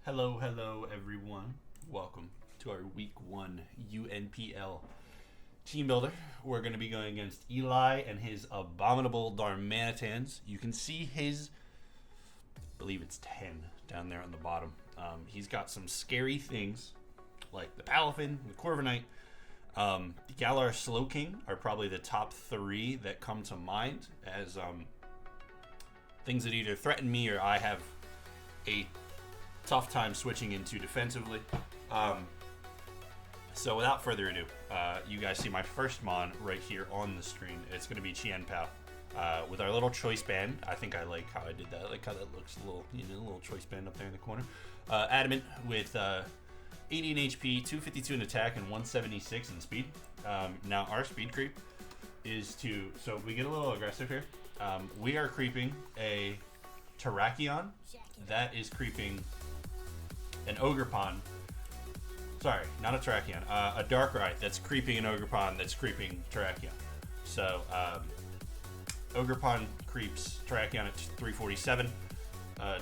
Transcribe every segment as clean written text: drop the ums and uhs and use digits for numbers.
Hello, everyone. Welcome to our Week 1 UNPL team builder. We're going to be going against Eli and his Abominable Darmanitans. You can see his, I believe it's 10 down there on the bottom. He's got some scary things like the Palafin, the Corviknight, the Galar Slowking are probably the top 3 that come to mind as things that either threaten me or I have a tough time switching into defensively. So without further ado, you guys see my first mon right here on the screen. It's going to be Qianpao with our little choice band. I think I like how I did that. I like how that looks, a little choice band up there in the corner. Adamant with 80 in HP, 252 in attack, and 176 in speed. Now our speed creep is so we get a little aggressive here. We are creeping a Terrakion that is creeping an Ogerpon. Sorry, not a Terrakion. A Darkrai that's creeping an Ogerpon that's creeping Terrakion. So, Ogerpon creeps Terrakion at 347.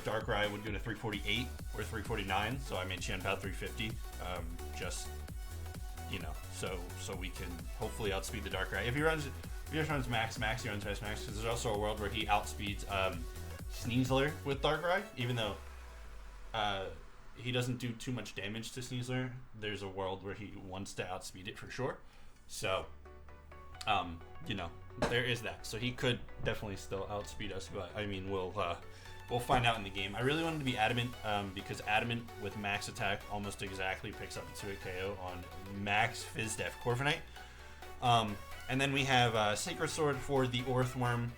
Darkrai would go to 348 or 349. So I made Qianpao 350. Just, so we can hopefully outspeed the Darkrai. If he just runs max, he runs max, because there's also a world where he outspeeds Sneasler with Darkrai, even though he doesn't do too much damage to Sneasler. There's a world where he wants to outspeed it for sure. So, there is that. So he could definitely still outspeed us, but I mean, we'll find out in the game. I really wanted to be Adamant because Adamant with max attack almost exactly picks up a 2-hit KO on max Fizdef Corviknight. And then we have Sacred Sword for the Orthworm,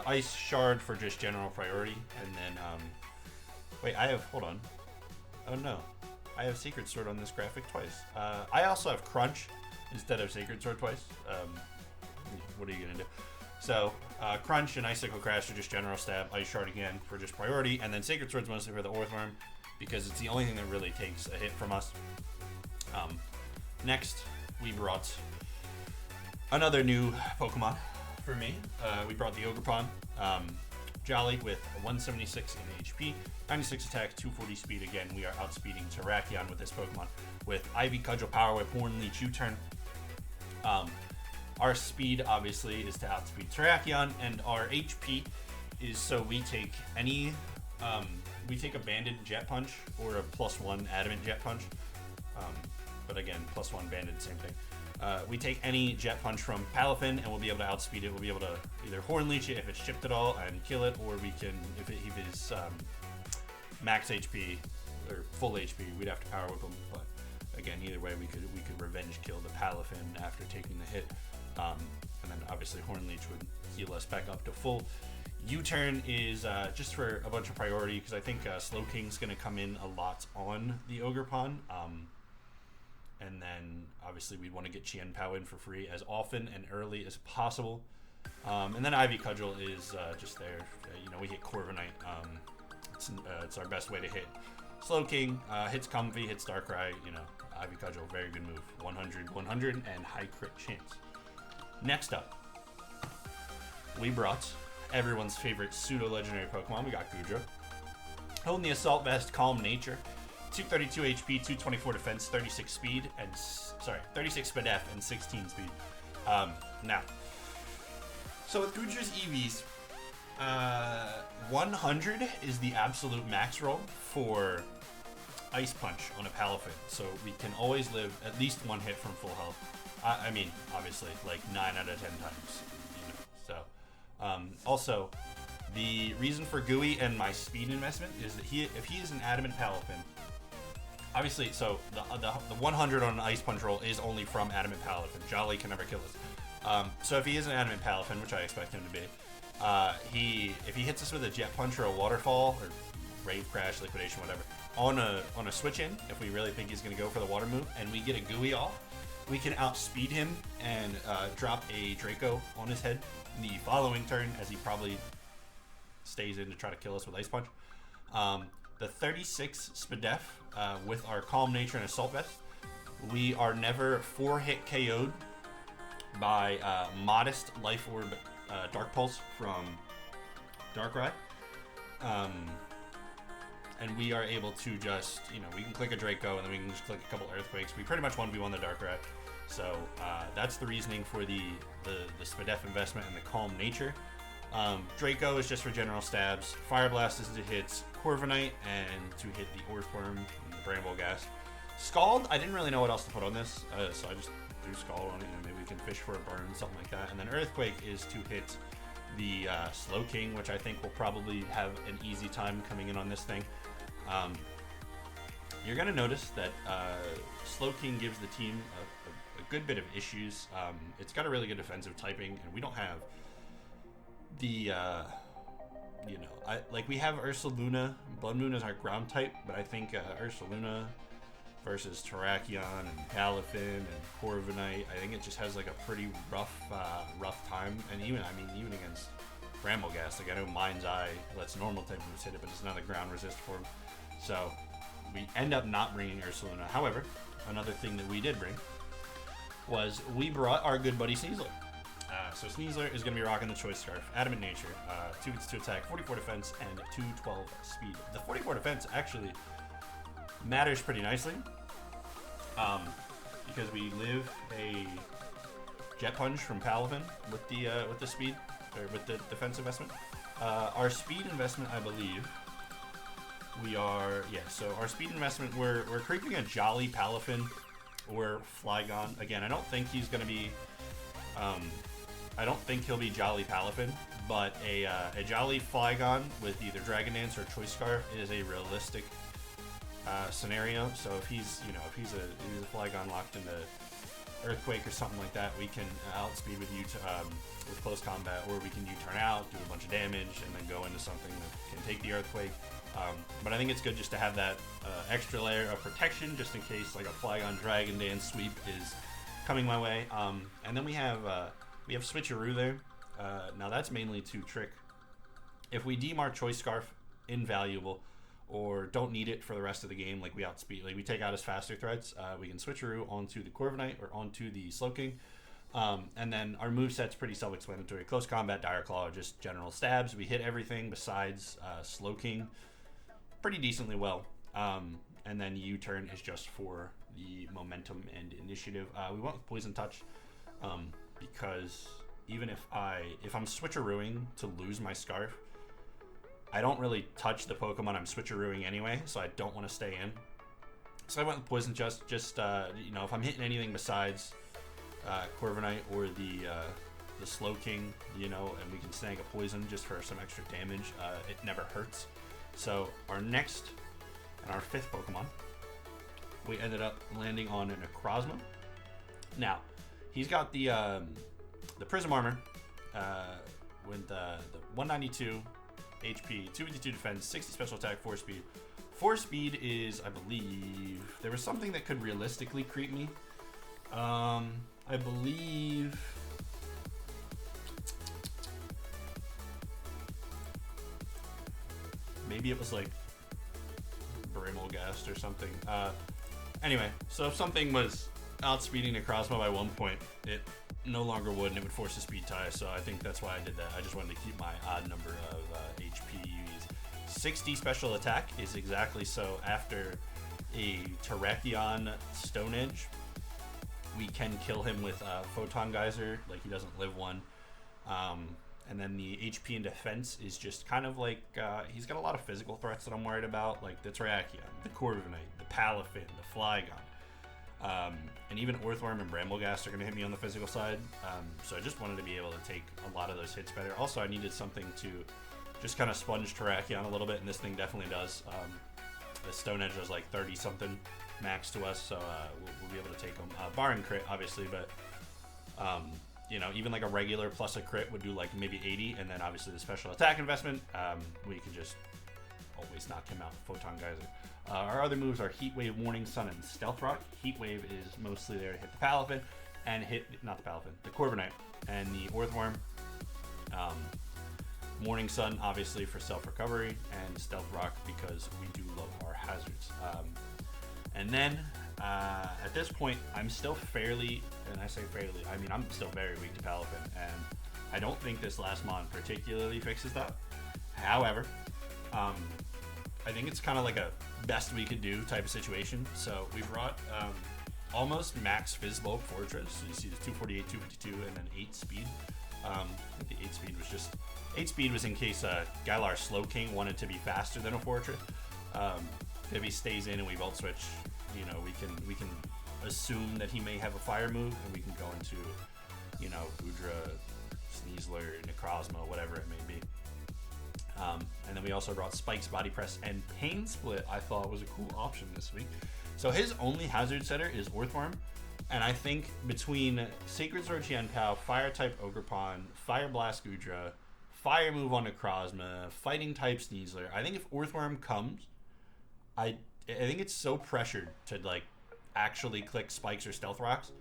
Ice Shard for just general priority, and then hold on. Oh no, I have Sacred Sword on this graphic twice. I also have Crunch instead of Sacred Sword twice. What are you gonna do? So Crunch and Icicle Crash are just general stab, Ice Shard again for just priority, and then Sacred Sword's mostly for the Orthworm because it's the only thing that really takes a hit from us. Next, we brought another new Pokemon for me. We brought the Ogerpon. Jolly with 176 in HP, 96 attack, 240 speed. Again, we are outspeeding Terrakion with this Pokemon. With Ivy Cudgel, Power Whip, Horn Leech, U-Turn. Our speed, obviously, is to outspeed Terrakion, and our HP is so we take any... we take a Banded Jet Punch or a +1 Adamant Jet Punch. But again, +1 Banded, same thing. We take any Jet Punch from Palafin and we'll be able to outspeed it. We'll be able to either Horn Leech it if it's chipped at all and kill it, or we can, if it is max HP or full HP, we'd have to Power Whip him. But again, either way, we could revenge kill the Palafin after taking the hit. And then obviously Horn Leech would heal us back up to full. U-Turn is just for a bunch of priority because I think Slowking's going to come in a lot on the Ogerpon. And then, obviously, we'd want to get Qianpao in for free as often and early as possible. And then Ivy Cudgel is just there. We hit Corviknight. It's our best way to hit Slowking. Hits Comfy, hits Darkrai. Ivy Cudgel, very good move. 100, and high crit chance. Next up, we brought everyone's favorite pseudo-legendary Pokemon. We got Goodra. Holding the Assault Vest, Calm Nature. 232 HP, 224 defense, 36 speed, 36 speed F, and 16 speed. Now, so with Goodra's EVs, 100 is the absolute max roll for Ice Punch on a Palafin, so we can always live at least one hit from full health. I mean, obviously, like 9 out of 10 times. So, also, the reason for Gooey and my speed investment is that if he is an Adamant Palafin, obviously, so the 100 on an Ice Punch roll is only from Adamant Palafin. Jolly can never kill us. So if he is an Adamant Palafin, which I expect him to be, if he hits us with a Jet Punch or a Waterfall or Rave Crash, Liquidation, whatever, on a switch in, if we really think he's going to go for the Water move, and we get a Gooey off, we can outspeed him and drop a Draco on his head the following turn, as he probably stays in to try to kill us with Ice Punch. The 36 Spadef with our Calm Nature and Assault Vest, we are never 4-hit KO'd by Modest Life Orb Dark Pulse from Darkrai. and we are able to just, you know, we can click a Draco, and then we can just click a couple Earthquakes. We pretty much 1v1 the Dark Rat. So that's the reasoning for the SPDEF investment and the Calm Nature. Draco is just for general stabs. Fire Blast is to hit Corviknight and to hit the Orthworm and the Bramble Ghast. Scald, I didn't really know what else to put on this, so I just threw Scald on it. Maybe we can fish for a burn, something like that. And then Earthquake is to hit the Slow King, which I think will probably have an easy time coming in on this thing. You're going to notice that Slow King gives the team a good bit of issues. It's got a really good defensive typing, and we don't have the, we have Ursaluna. Blood Moon is our ground type, but I think Ursaluna versus Terrakion and Palafin and Corviknight, I think it just has like a pretty rough time. And even against Bramble Ghast, like I know Mind's Eye lets normal type moves hit it, but it's not a ground resist form. So we end up not bringing Ursaluna. However, another thing that we did bring was we brought our good buddy Sneasler. So Sneasler is going to be rocking the Choice Scarf, Adamant Nature, 2 hits to attack, 44 defense, and 212 speed. The 44 defense actually matters pretty nicely because we live a Jet Punch from Palafin with the speed, or with the defense investment. Our speed investment, I believe, so our speed investment, we're creeping a Jolly Palafin or Flygon. Again, I don't think he's going to be, I don't think he'll be Jolly Palafin, but a Jolly Flygon with either Dragon Dance or Choice Scarf is a realistic scenario. So if he's a Flygon locked into Earthquake or something like that, we can outspeed with with close combat, or we can U-turn out, do a bunch of damage, and then go into something that can take the Earthquake. But I think it's good just to have that extra layer of protection, just in case like a Flygon Dragon Dance sweep is coming my way. And then we have Switcheroo there. Now that's mainly to trick. If we deem our Choice Scarf invaluable, or don't need it for the rest of the game, like we outspeed, like we take out his faster threats, we can Switcheroo onto the Corviknight or onto the Slow King. And then our moveset's pretty self-explanatory. Close combat, Dire Claw, just general stabs. We hit everything besides Slow King pretty decently well. And then U-turn is just for the momentum and initiative. We went with Poison Touch because even if I'm Switcherooing to lose my Scarf, I don't really touch the Pokemon I'm Switcherooing anyway, so I don't want to stay in. So I went with Poison Just if I'm hitting anything besides Corviknight or the Slow King, and we can snag a Poison just for some extra damage, it never hurts. So our next and our 5th Pokemon, we ended up landing on an Necrozma. Now, he's got the Prism Armor with the 192 HP, 252 defense, 60 special attack, 4 speed. 4 speed is, I believe, there was something that could realistically creep me. I believe maybe it was like Bramble Ghast or something. Anyway, so if something was outspeeding Necrozma by 1 point, it no longer would, and it would force a speed tie. So I think that's why I did that. I just wanted to keep my odd number of HP UEs. 60 special attack is exactly so. After a Terrakion Stone Edge, we can kill him with Photon Geyser, like he doesn't live one. And then the HP and defense is just kind of like, he's got a lot of physical threats that I'm worried about, like the Terrakion, the Corviknight, the Palafin, the Flygon. And even Orthworm and Bramble Ghast are going to hit me on the physical side. So I just wanted to be able to take a lot of those hits better. Also, I needed something to just kind of sponge Terrakion a little bit, and this thing definitely does. The Stone Edge was like 30-something max to us, so we'll be able to take them. Barring crit, obviously, but even like a regular plus a crit would do like maybe 80, and then obviously the special attack investment, we can just always knock him out with Photon Geyser. Our other moves are Heat Wave, Morning Sun, and Stealth Rock. Heat Wave is mostly there to hit the Palafin, and the Corviknight, and the Orthworm. Morning Sun, obviously, for self-recovery, and Stealth Rock because we do love our hazards. And then, at this point, I'm still fairly, and I say fairly, I mean I'm still very weak to Palafin, and I don't think this last mon particularly fixes that. However, I think it's kind of like a best we could do type of situation. So we brought almost max Fizzbulk Fortress. So you see the 248, 252, and then 8 speed. I think the 8 speed was just 8 speed was in case Gylar Slow King wanted to be faster than a Fortress. If he stays in and we Volt Switch, you know, we can assume that he may have a fire move, and we can go into, you know, Goodra, Sneasler, Necrozma, whatever it may be. And then we also brought Spike's Body Press and Pain Split. I thought was a cool option this week. So his only hazard setter is Orthworm, and I think between Sacred Sword Qianpao, Fire type Ogerpon, Fire Blast Goodra, Fire move on Necrozma, Fighting type Sneasler, I think if Orthworm comes, I think it's so pressured to like actually click Spikes or Stealth Rocks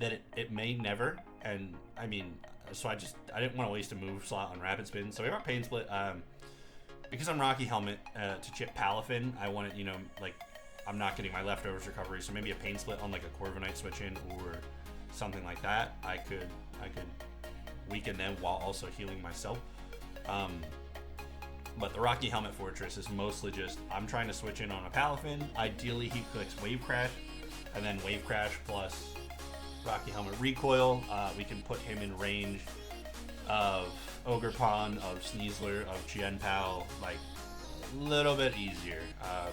that it may never. And I mean, so I didn't want to waste a move slot on Rapid Spin, so we brought Pain Split. Because I'm Rocky Helmet to chip Palafin, I wanted, you know, like, I'm not getting my leftovers recovery, so maybe a Pain Split on like a Corviknight switch in or something like that. I could weaken them while also healing myself. But the Rocky Helmet Fortress is mostly just, I'm trying to switch in on a Palafin. Ideally, he clicks Wave Crash, and then Wave Crash plus Rocky Helmet Recoil. We can put him in range of Ogerpon, of Sneasler, of Qianpao, like a little bit easier,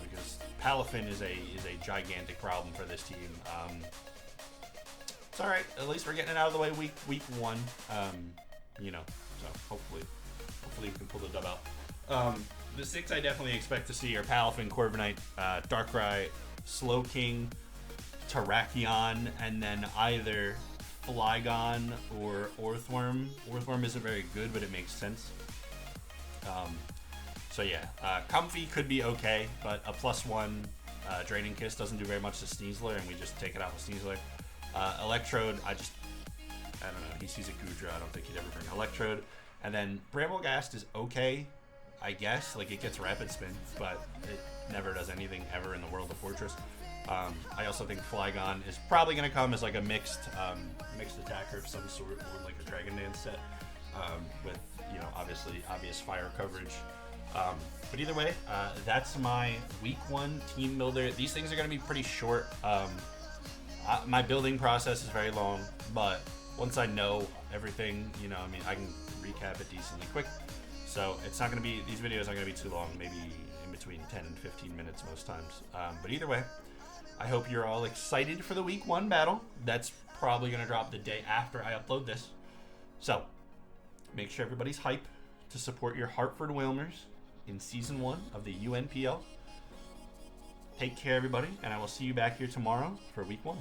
because Palafin is a gigantic problem for this team. It's all right. At least we're getting it out of the way week one. You know, so hopefully we can pull the dub out. The 6 I definitely expect to see are Palafin, Corviknight, Darkrai, Slow King, Terrakion, and then either Flygon or Orthworm. Orthworm isn't very good, but it makes sense. So yeah, Comfy could be okay, but a +1 Draining Kiss doesn't do very much to Sneasler, and we just take it out with Sneasler. Electrode, I don't know. He sees a Goodra. I don't think he'd ever bring Electrode. And then Bramblegast is okay, I guess. Like, it gets Rapid Spin, but it never does anything ever in the world of Fortress. I also think Flygon is probably going to come as like a mixed attacker of some sort, or like a Dragon Dance set, with, you know, obvious fire coverage. But either way, that's my week 1 team builder. These things are going to be pretty short. My building process is very long, but once I know everything, you know, I mean, I can recap it decently quick. So it's not going to be, these videos aren't going to be too long, maybe in between 10 and 15 minutes most times. But either way, I hope you're all excited for the week 1 battle. That's probably going to drop the day after I upload this. So make sure everybody's hype to support your Hartford Whalmers in Season 1 of the UNPL. Take care, everybody, and I will see you back here tomorrow for week 1.